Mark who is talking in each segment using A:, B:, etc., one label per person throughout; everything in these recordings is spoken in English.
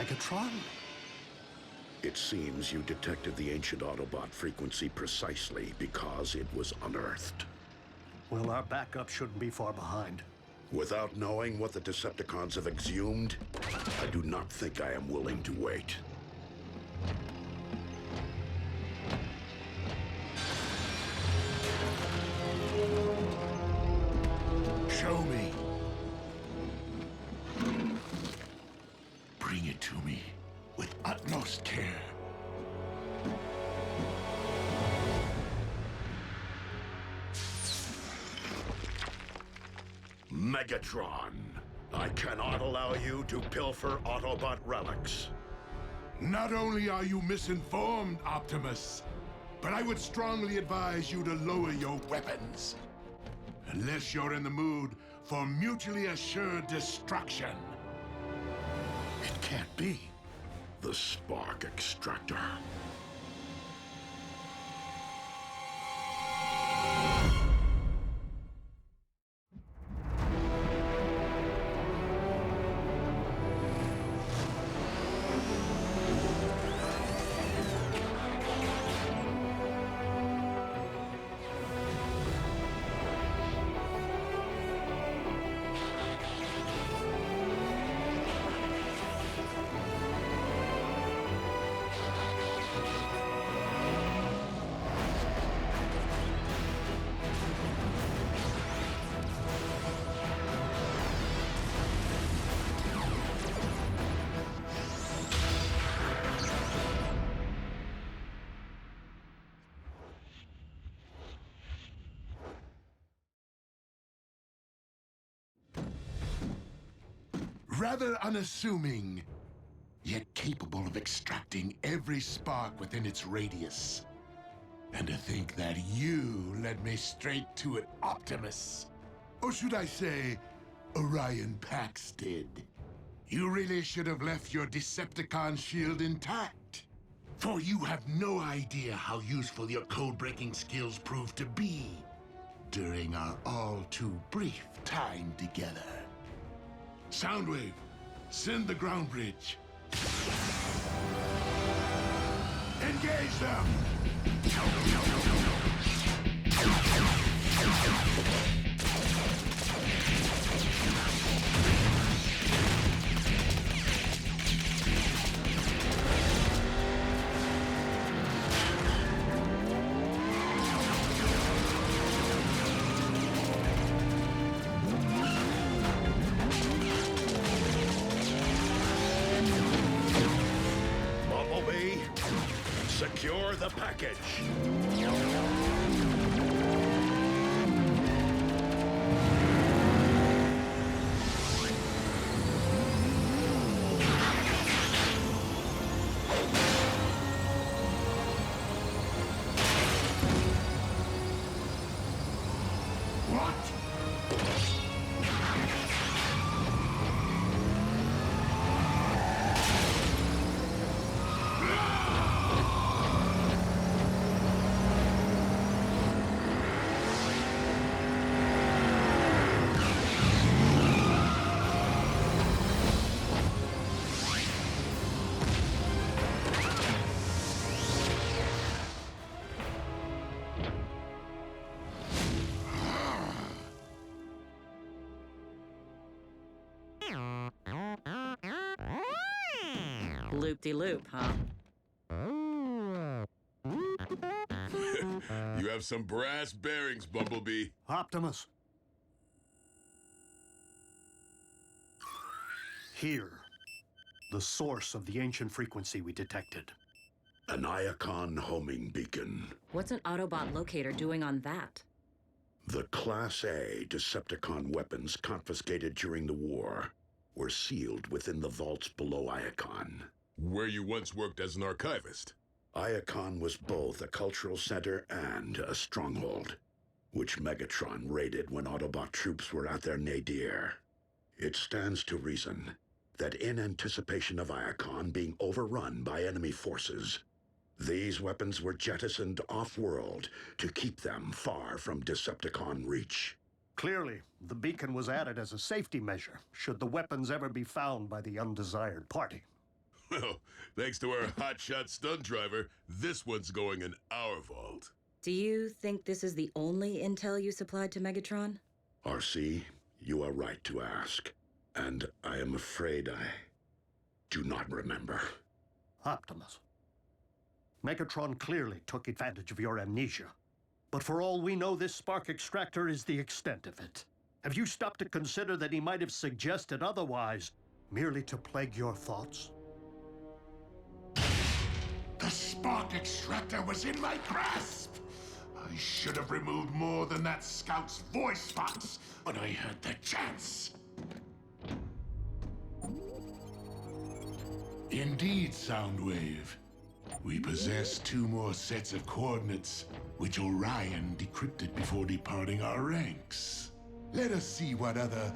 A: Megatron?
B: It seems you detected the ancient Autobot frequency precisely because it was unearthed.
A: Well, our backup shouldn't be far behind.
B: Without knowing what the Decepticons have exhumed, I do not think I am willing to wait.
C: Show me. Bring it to me with utmost care.
B: Megatron, I cannot allow you to pilfer Autobot relics.
C: Not only are you misinformed, Optimus, but I would strongly advise you to lower your weapons. Unless you're in the mood for mutually assured destruction. It can't be.
B: The spark extractor.
C: Rather unassuming, yet capable of extracting every spark within its radius. And to think that you led me straight to it, Optimus. Or should I say, Orion Pax did. You really should have left your Decepticon shield intact. For you have no idea how useful your code-breaking skills proved to be during our all-too-brief time together. Soundwave, send the ground bridge. Engage them!
B: Bumblebee, secure the package.
D: Loop-de-loop, huh?
E: You have some brass bearings, Bumblebee.
A: Optimus. Here, the source of the ancient frequency we detected.
B: An Iacon homing beacon.
D: What's an Autobot locator doing on that?
B: The Class A Decepticon weapons confiscated during the war were sealed within the vaults below Iacon.
E: Where you once worked as an archivist.
B: Iacon was both a cultural center and a stronghold, which Megatron raided when Autobot troops were at their nadir. It stands to reason that in anticipation of Iacon being overrun by enemy forces, these weapons were jettisoned off-world to keep them far from Decepticon reach.
A: Clearly, the beacon was added as a safety measure, should the weapons ever be found by the undesired party.
E: Well, thanks to our hotshot stunt driver, this one's going in our vault.
D: Do you think this is the only intel you supplied to Megatron?
B: RC, you are right to ask. And I am afraid I do not remember.
A: Optimus. Megatron clearly took advantage of your amnesia. But for all we know, this spark extractor is the extent of it. Have you stopped to consider that he might have suggested otherwise, merely to plague your thoughts?
C: The spark extractor was in my grasp! I should have removed more than that scout's voice box when I had the chance. Indeed, Soundwave. We possess 2 more sets of coordinates, which Orion decrypted before departing our ranks. Let us see what other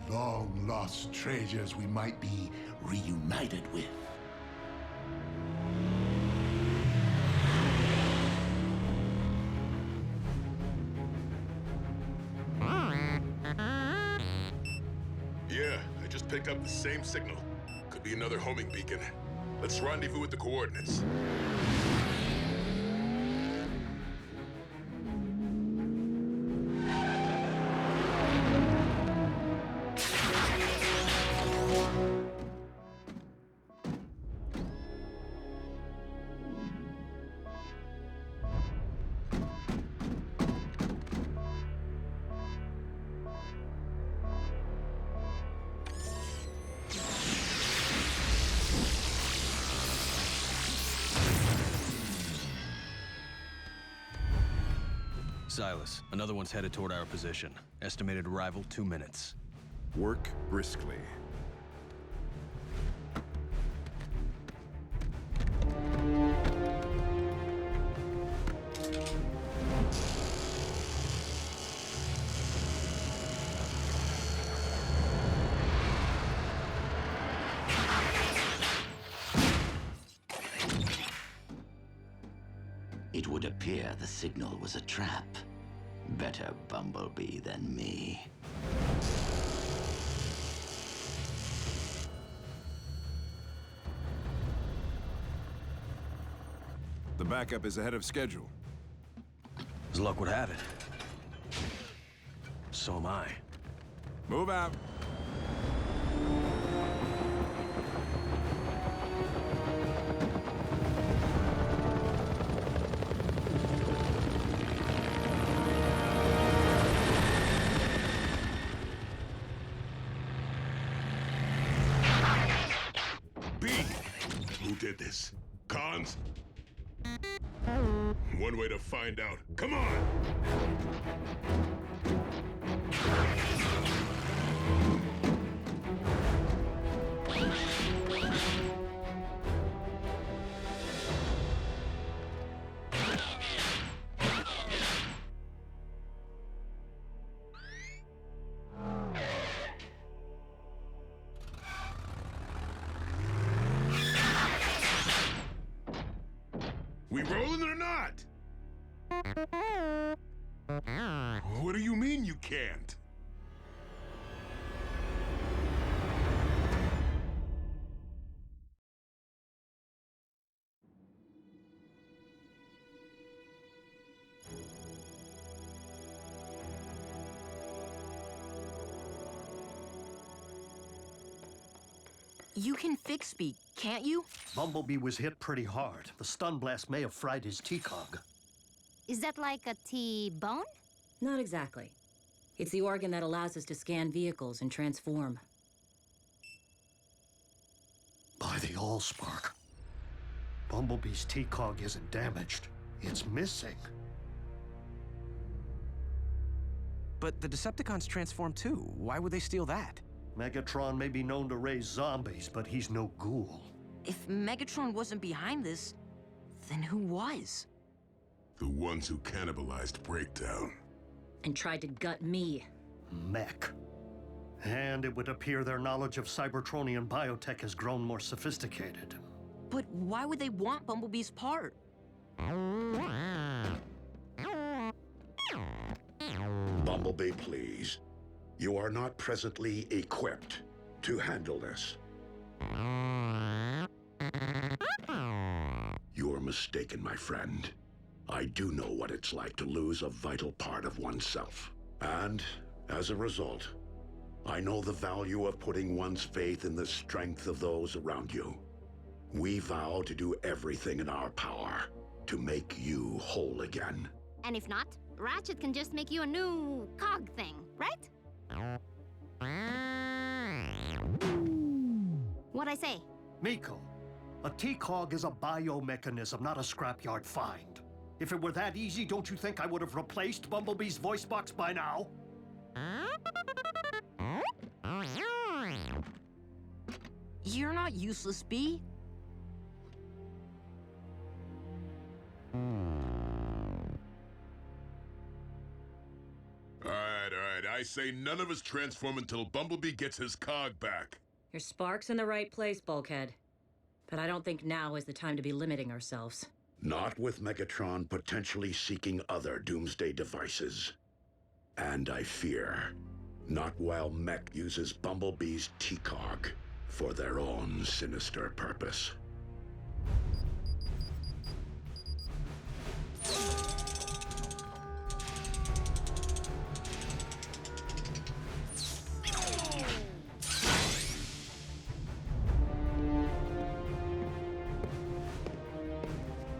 C: long-lost treasures we might be reunited with.
E: Yeah, I just picked up the same signal. Could be another homing beacon. Let's rendezvous with the coordinates.
F: Silas, another one's headed toward our position. Estimated arrival 2 minutes.
G: Work briskly.
H: It would appear the signal was a trap. Better Bumblebee than me.
G: The backup is ahead of schedule.
F: As luck would have it. So am I.
G: Move out.
E: B! Who did this? Cons? One way to find out. Come on! We rolling or not? What do you mean you can't?
I: You can fix me, can't you?
A: Bumblebee was hit pretty hard. The stun blast may have fried his T-cog.
J: Is that like a T-bone?
D: Not exactly. It's the organ that allows us to scan vehicles and transform.
A: By the Allspark. Bumblebee's T-cog isn't damaged. It's missing.
F: But the Decepticons transform too. Why would they steal that?
A: Megatron may be known to raise zombies, but he's no ghoul.
I: If Megatron wasn't behind this, then who was?
E: The ones who cannibalized Breakdown.
D: And tried to gut me.
A: Mech. And it would appear their knowledge of Cybertronian biotech has grown more sophisticated.
I: But why would they want Bumblebee's part?
B: Bumblebee, please. You are not presently equipped to handle this. You're mistaken, my friend. I do know what it's like to lose a vital part of oneself. And, as a result, I know the value of putting one's faith in the strength of those around you. We vow to do everything in our power to make you whole again.
J: And if not, Ratchet can just make you a new cog thing, right? What'd I say?
A: Miko, a T-Cog is a biomechanism, not a scrapyard find. If it were that easy, don't you think I would have replaced Bumblebee's voice box by now?
I: You're not useless, Bee.
E: All right. I say none of us transform until Bumblebee gets his cog back.
D: Your spark's in the right place, Bulkhead. But I don't think now is the time to be limiting ourselves.
B: Not with Megatron potentially seeking other doomsday devices. And I fear, not while Mech uses Bumblebee's T-Cog for their own sinister purpose.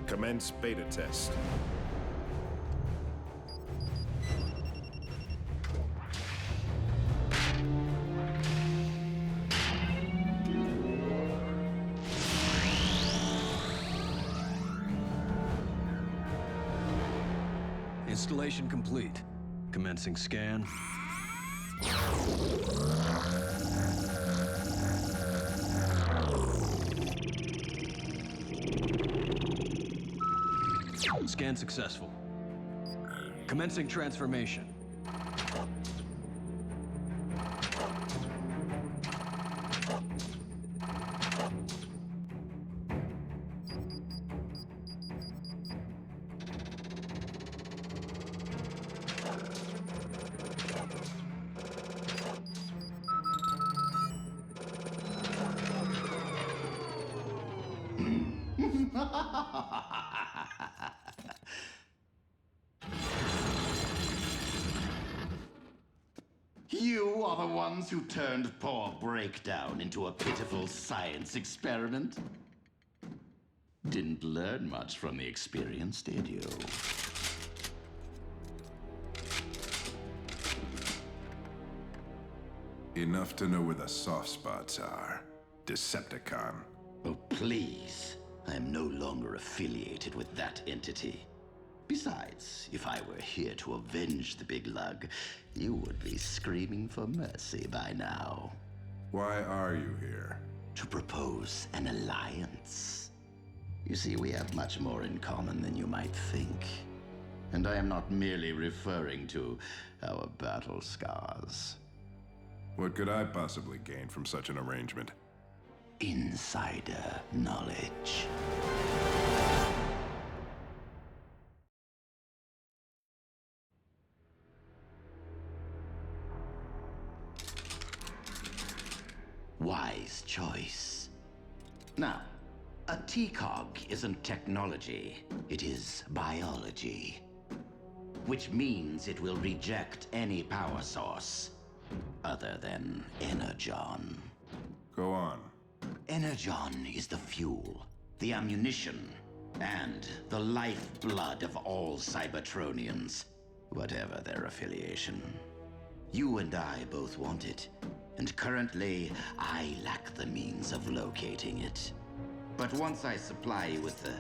G: Commence beta test.
F: Installation complete. Commencing scan. Scan successful. Commencing transformation.
H: You are the ones who turned poor Breakdown into a pitiful science experiment? Didn't learn much from the experience, did you?
G: Enough to know where the soft spots are. Decepticon.
H: Oh, please. I am no longer affiliated with that entity. Besides, if I were here to avenge the big lug, you would be screaming for mercy by now.
G: Why are you here?
H: To propose an alliance. You see, we have much more in common than you might think. And I am not merely referring to our battle scars.
G: What could I possibly gain from such an arrangement?
H: Insider knowledge. Wise choice. Now, a T-Cog isn't technology, it is biology. Which means it will reject any power source other than Energon.
G: Go on.
H: Energon is the fuel, the ammunition, and the lifeblood of all Cybertronians, whatever their affiliation. You and I both want it, and currently, I lack the means of locating it. But once I supply you with the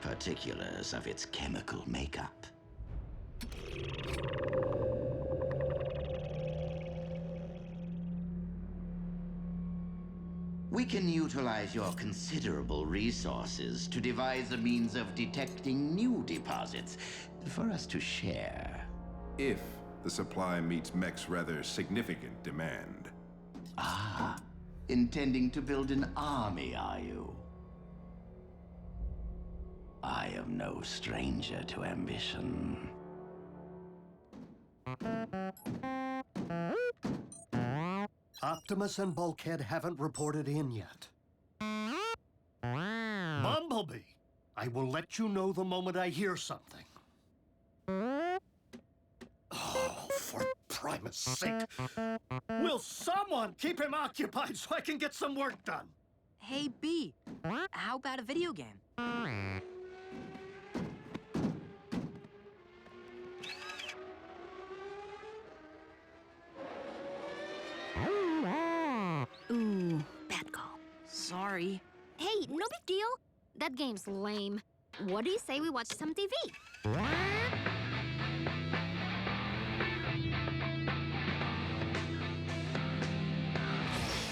H: particulars of its chemical makeup, we can utilize your considerable resources to devise a means of detecting new deposits for us to share.
G: If the supply meets Mech's rather significant demand.
H: Ah, intending to build an army, are you? I am no stranger to ambition.
A: Optimus and Bulkhead haven't reported in yet. Bumblebee, I will let you know the moment I hear something. Oh, for Primus' sake. Will someone keep him occupied so I can get some work done?
I: Hey, B, how about a video game?
J: Ooh, bad call.
I: Sorry.
J: Hey, no big deal. That game's lame. What do you say we watch some TV?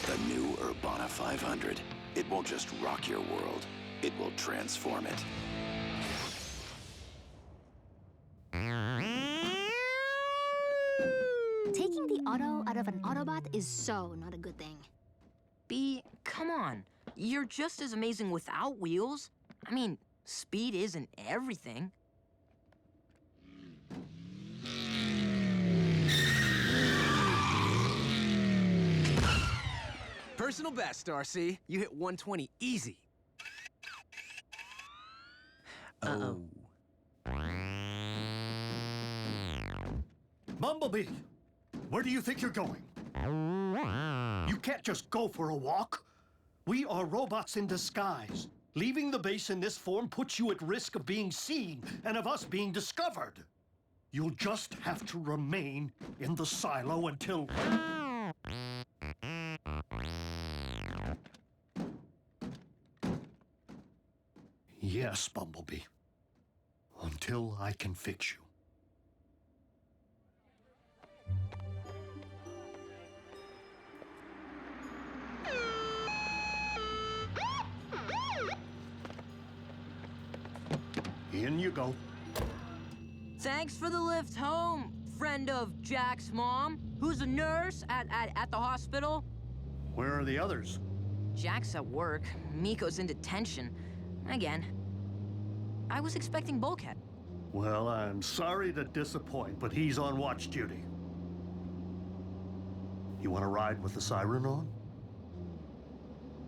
K: The new Urbana 500. It won't just rock your world, it will transform it.
J: Taking the auto out of an Autobot is so not a good thing.
I: B, come on. You're just as amazing without wheels. I mean, speed isn't everything.
L: Personal best, RC. You hit 120 easy.
I: Uh-oh.
A: Bumblebee, where do you think you're going? You can't just go for a walk. We are robots in disguise. Leaving the base in this form puts you at risk of being seen and of us being discovered. You'll just have to remain in the silo until... Yes, Bumblebee. Until I can fix you. In you go.
I: Thanks for the lift home, friend of Jack's mom, who's a nurse at the hospital.
A: Where are the others?
I: Jack's at work. Miko's in detention. Again. I was expecting Bulkhead.
A: Well, I'm sorry to disappoint, but he's on watch duty. You want to ride with the siren on?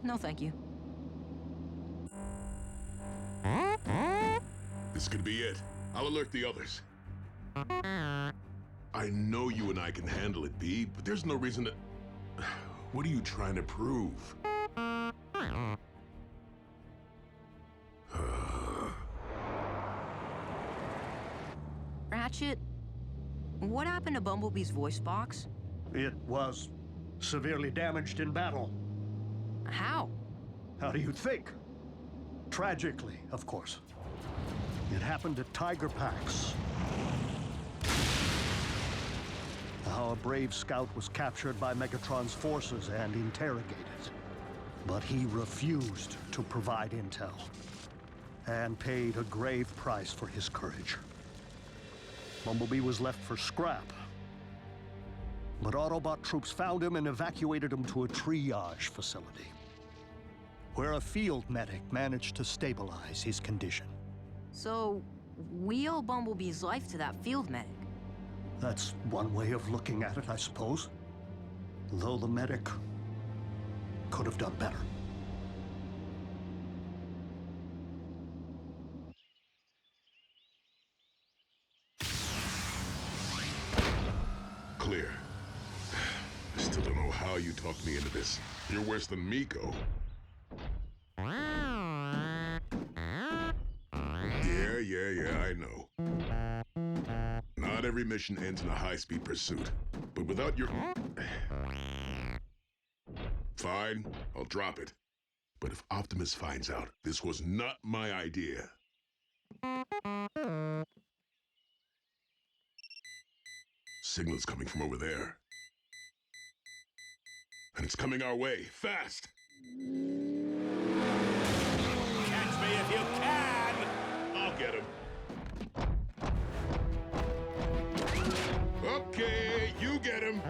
I: No, thank you.
E: This could be it. I'll alert the others. I know you and I can handle it, B, but there's no reason to... What are you trying to prove?
I: Ratchet, what happened to Bumblebee's voice box?
A: It was severely damaged in battle.
I: How?
A: How do you think? Tragically, of course. It happened at Tiger Pax. How a brave scout was captured by Megatron's forces and interrogated. But he refused to provide intel and paid a grave price for his courage. Bumblebee was left for scrap. But Autobot troops found him and evacuated him to a triage facility, where a field medic managed to stabilize his condition.
I: So, we owe Bumblebee's life to that field medic.
A: That's one way of looking at it, I suppose. Though the medic could have done better.
E: Clear. I still don't know how you talked me into this. You're worse than Miko. Yeah, I know. Not every mission ends in a high-speed pursuit. But without your... Fine, I'll drop it. But if Optimus finds out this was not my idea... Signal's coming from over there. And it's coming our way, fast!
M: Catch me if you can!
E: I'll get him. Okay, you get him.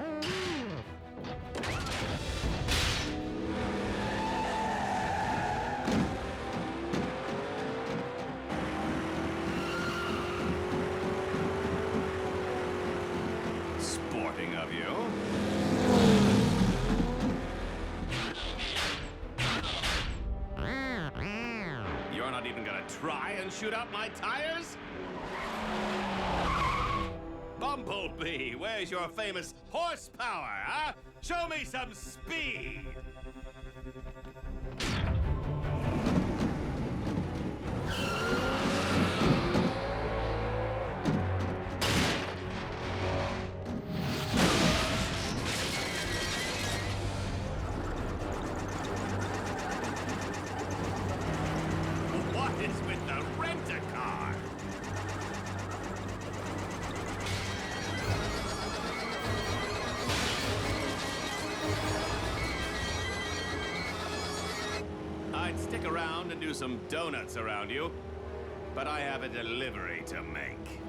M: Sporting of you. You're not even even gonna try and shoot out my tires? Bumblebee, where's your famous horsepower, huh? Show me some speed! What is with the rent-a-car? I'd stick around and do some donuts around you, but I have a delivery to make.